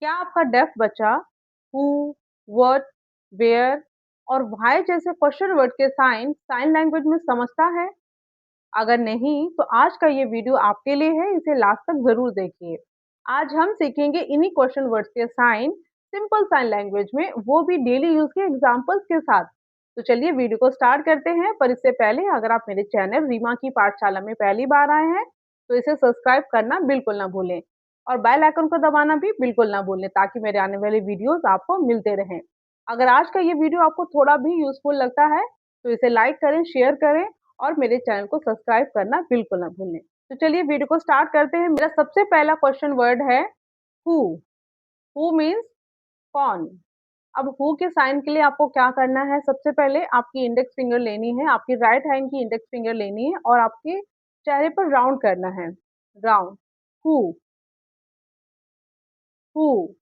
क्या आपका डेफ बच्चा हु, व्हाट, वेयर और व्हाई जैसे क्वेश्चन वर्ड के साइन लैंग्वेज में समझता है? अगर नहीं, तो आज का ये वीडियो आपके लिए है, इसे लास्ट तक ज़रूर देखिए। आज हम सीखेंगे इन्हीं क्वेश्चन वर्ड्स के साइन, सिंपल साइन लैंग्वेज में, वो भी डेली यूज़ के एग्ज़ाम्पल्स के साथ। तो चलिए वीडियो को स्टार्ट करते हैं, पर इससे पहले अगर आप मेरे चैनल रीमा की पाठशाला में पहली बार आए हैं, तो इसे सब्सक्राइब करना बिल्कुल ना भूलें और बेल आइकन को दबाना भी बिल्कुल ना भूलें ताकि मेरे आने वाले वीडियोज़ आपको मिलते रहें। अगर आज का ये वीडियो आपको थोड़ा भी यूज़फुल लगता है, तो इसे लाइक करें, शेयर करें और मेरे चैनल को सब्सक्राइब करना बिल्कुल ना भूलें। तो चलिए वीडियो को स्टार्ट करते हैं। मेरा सबसे पहला क्वेश्चन वर्ड है हू। हू मीन्स कौन। अब हू के साइन के लिए आपको क्या करना है? सबसे पहले आपकी इंडेक्स फिंगर लेनी है, आपकी राइट हैंड की इंडेक्स फिंगर लेनी है और आपके चेहरे पर राउंड करना है। राउंड। हू। हू।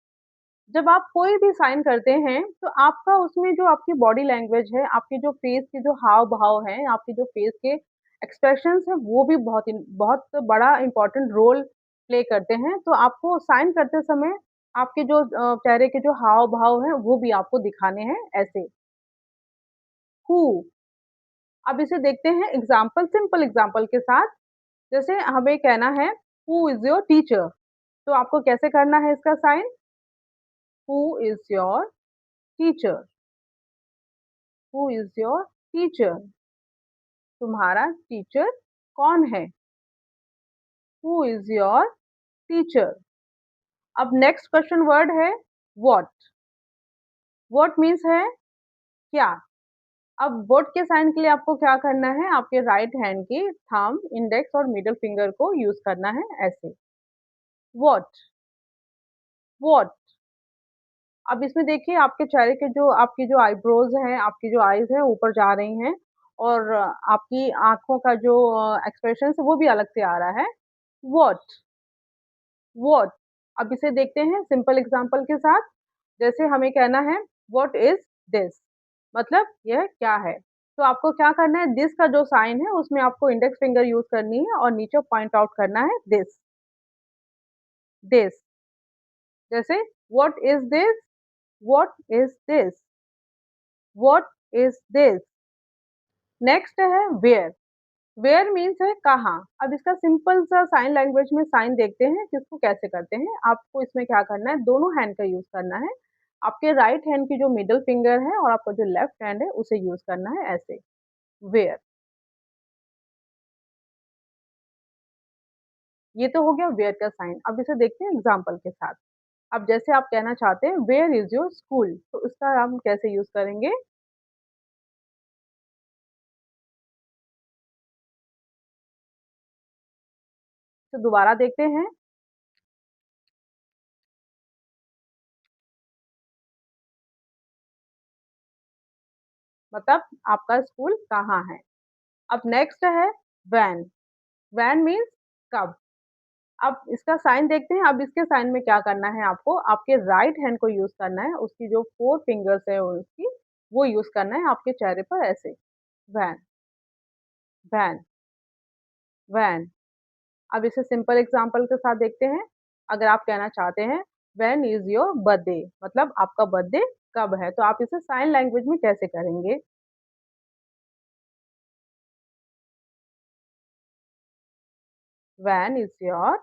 जब आप कोई भी साइन करते हैं, तो आपका उसमें जो आपकी बॉडी लैंग्वेज है, आपके जो फेस के जो हाव-भाव हैं, आपके जो फेस के एक्सप्रेशंस हैं, वो भी बहुत बड़ा इम्पोर्टेंट रोल प्ले करते हैं। तो आपको साइन करते समय आपके जो चेहरे के जो हाव-भाव हैं, वो भी आपको दिखाने हैं ऐसे। हू। अब इसे देखते हैं एग्ज़ाम्पल सिंपल एग्ज़ाम्पल के साथ। जैसे हमें कहना है, हू इज़ योर टीचर? तो आपको कैसे करना है इसका sign? Who is your teacher? Who is your teacher? तुम्हारा टीचर कौन है? Who is your teacher? अब नेक्स्ट क्वेश्चन वर्ड है व्हाट। व्हाट मीन्स है क्या। अब व्हाट के साइन के लिए आपको क्या करना है? आपके राइट हैंड की थंब, इंडेक्स और मिडल फिंगर को यूज़ करना है ऐसे। व्हाट। व्हाट। अब इसमें देखिए आपके चेहरे के जो आपकी जो आईब्रोज़ हैं, आपकी जो आईज़ हैं ऊपर जा रही हैं और आपकी आँखों का जो एक्सप्रेशंस है वो भी अलग से आ रहा है। व्हाट। व्हाट। अब इसे देखते हैं सिंपल एग्ज़ाम्पल के साथ। जैसे हमें कहना है व्हाट इज़ दिस? मतलब यह क्या है? तो आपको क्या करना है, दिस का जो साइन है उसमें आपको इंडेक्स फिंगर यूज़ करनी है और नीचे पॉइंट आउट करना है दिस। दिस। जैसे what is this? What is this? What is this? Next है वेयर। वेयर मीन्स है कहाँ। अब इसका सिंपल सा साइन लैंग्वेज में साइन देखते हैं कि इसको कैसे करते हैं। आपको इसमें क्या करना है, दोनों हैंड का यूज़ करना है। आपके राइट हैंड की जो मिडल फिंगर है और आपका जो लेफ्ट हैंड है उसे यूज़ करना है ऐसे, वेयर। ये तो हो गया वेयर का साइन। अब इसे देखते हैं एग्ज़ाम्पल के साथ। अब जैसे आप कहना चाहते हैं वेयर इज़ योर स्कूल? तो इसका हम कैसे यूज़ करेंगे? तो दोबारा देखते हैं। मतलब आपका स्कूल कहाँ है? अब नेक्स्ट है व्हेन। व्हेन मीन्स कब। अब इसका साइन देखते हैं, अब इसके साइन में क्या करना है आपको, आपके राइट हैंड को यूज़ करना है, उसकी जो 4 फिंगर्स है उसकी, वो यूज़ करना है आपके चेहरे पर ऐसे, व्हेन, व्हेन, व्हेन। अब इसे सिंपल एग्ज़ाम्पल के साथ देखते हैं। अगर आप कहना चाहते हैं, व्हेन इज़ योर बर्थडे? मतलब आपका बर्थडे कब है? तो आप इसे साइन लैंग्वेज में कैसे करेंगे? When is your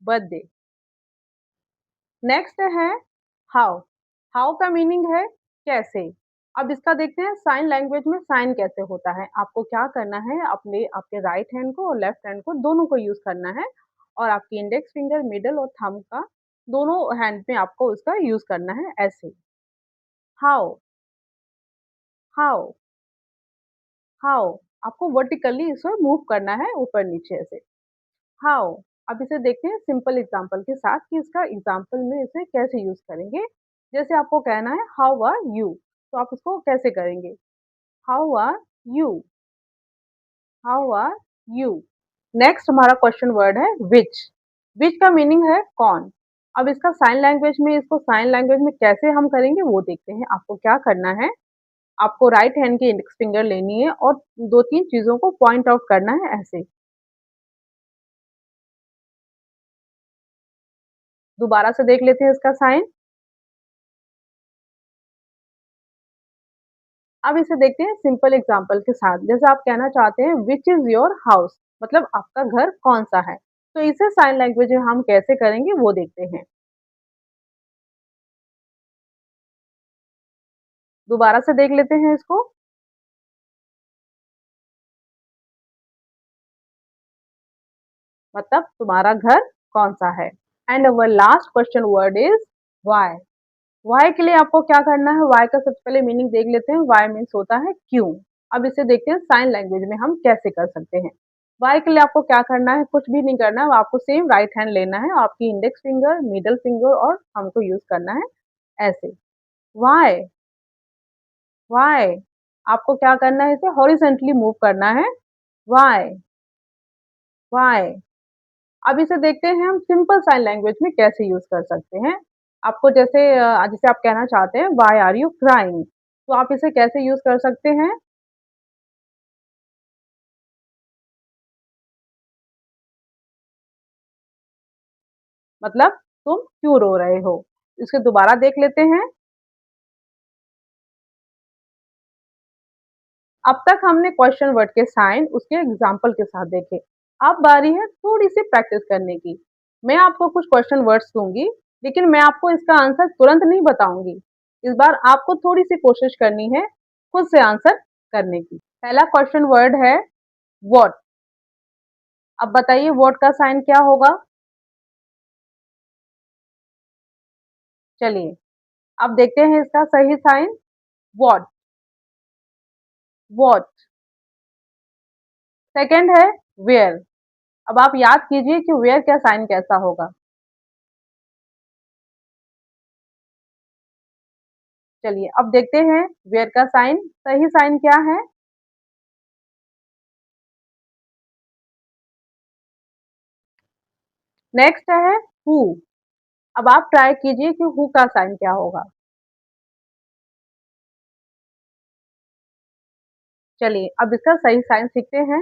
birthday? Next है हाउ। हाउ का मीनिंग है कैसे। अब इसका देखते हैं साइन लैंग्वेज में साइन कैसे होता है। आपको क्या करना है, अपने आपके राइट हैंड को और लेफ्ट हैंड को दोनों को यूज़ करना है और आपकी इंडेक्स फिंगर, मिडल और थंब का दोनों हैंड में आपको उसका यूज़ करना है ऐसे। How, how, how. आपको वर्टिकली इसे मूव करना है ऊपर-नीचे ऐसे। हाउ। अब इसे देखते हैं सिंपल एग्ज़ाम्पल के साथ कि इसका एग्ज़ाम्पल में इसे कैसे यूज़ करेंगे। जैसे आपको कहना है हाउ आर यू? तो आप इसको कैसे करेंगे? How are you? How are you? Next हमारा क्वेश्चन वर्ड है व्हिच। व्हिच का मीनिंग है कौन। अब इसका साइन लैंग्वेज में इसको साइन लैंग्वेज में कैसे हम करेंगे वो देखते हैं। आपको क्या करना है, आपको राइट हैंड की इंडेक्स फिंगर लेनी है और 2-3 चीज़ों को पॉइंट आउट करना है ऐसे। दोबारा से देख लेते हैं इसका साइन। अब इसे देखते हैं सिंपल एग्जांपल के साथ। जैसे आप कहना चाहते हैं व्हिच इज़ योर हाउस, मतलब आपका घर कौन-सा है? तो इसे साइन लैंग्वेज में हम कैसे करेंगे वो देखते हैं। दोबारा से देख लेते हैं इसको। मतलब तुम्हारा घर कौन-सा है? And our last question word is why. Why के लिए आपको क्या करना है? व्हाई का सबसे पहले मीनिंग देख लेते हैं। व्हाई मीन्स होता है क्यों। अब इसे देखते हैं साइन लैंग्वेज में हम कैसे कर सकते हैं। व्हाई के लिए आपको क्या करना है? कुछ भी नहीं करना है। आपको सेम राइट हैंड लेना है। आपकी इंडेक्स फिंगर, मिडल फिंगर और थंब को यूज़ करना है ऐसे। Why, why. आपको क्या करना है? इसे हॉरिज़ॉन्टली मूव करना है। Why, why. अब इसे देखते हैं हम सिंपल साइन लैंग्वेज में कैसे यूज़ कर सकते हैं। आपको जैसे आप कहना चाहते हैं व्हाई आर यू क्राइंग? तो आप इसे कैसे यूज़ कर सकते हैं? मतलब तुम क्यों रो रहे हो? इसे दोबारा देख लेते हैं। अब तक हमने क्वेश्चन वर्ड के साइन उसके एग्जाम्पल के साथ देखे। अब बारी है थोड़ी सी प्रैक्टिस करने की। मैं आपको कुछ क्वेश्चन वर्ड्स दूंगी, लेकिन मैं आपको इसका आंसर तुरंत नहीं बताऊंगी। इस बार आपको थोड़ी सी कोशिश करनी है खुद से आंसर करने की। पहला क्वेश्चन वर्ड है वॉट। अब बताइए वॉट का साइन क्या होगा? चलिए अब देखते हैं इसका सही साइन। What, what. सेकंड है वेयर। अब आप याद कीजिए कि वेयर का साइन कैसा होगा। चलिए अब देखते हैं वेयर का साइन सही साइन क्या है। नेक्स्ट है हु। अब आप ट्राई कीजिए कि हु का साइन क्या होगा। चलिए अब इसका सही साइन सीखते हैं।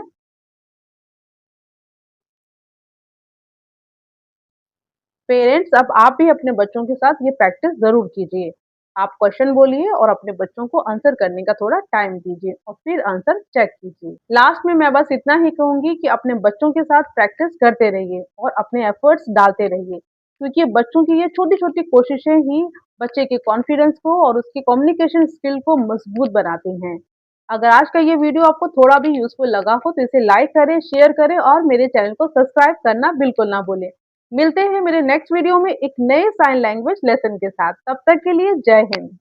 पेरेंट्स अब आप भी अपने बच्चों के साथ ये प्रैक्टिस ज़रूर कीजिए। आप क्वेश्चन बोलिए और अपने बच्चों को आंसर करने का थोड़ा टाइम दीजिए और फिर आंसर चेक कीजिए। लास्ट में मैं बस इतना ही कहूँगी कि अपने बच्चों के साथ प्रैक्टिस करते रहिए और अपने एफर्ट्स डालते रहिए, क्योंकि बच्चों की ये छोटी-छोटी कोशिशें ही बच्चे के कॉन्फिडेंस को और उसकी कम्युनिकेशन स्किल को मजबूत बनाती हैं। अगर आज का ये वीडियो आपको थोड़ा भी यूज़फुल लगा हो तो इसे लाइक करें, शेयर करें और मेरे चैनल को सब्सक्राइब करना बिल्कुल ना भूलें। मिलते हैं मेरे नेक्स्ट वीडियो में एक नए साइन लैंग्वेज लेसन के साथ। तब तक के लिए जय हिंद।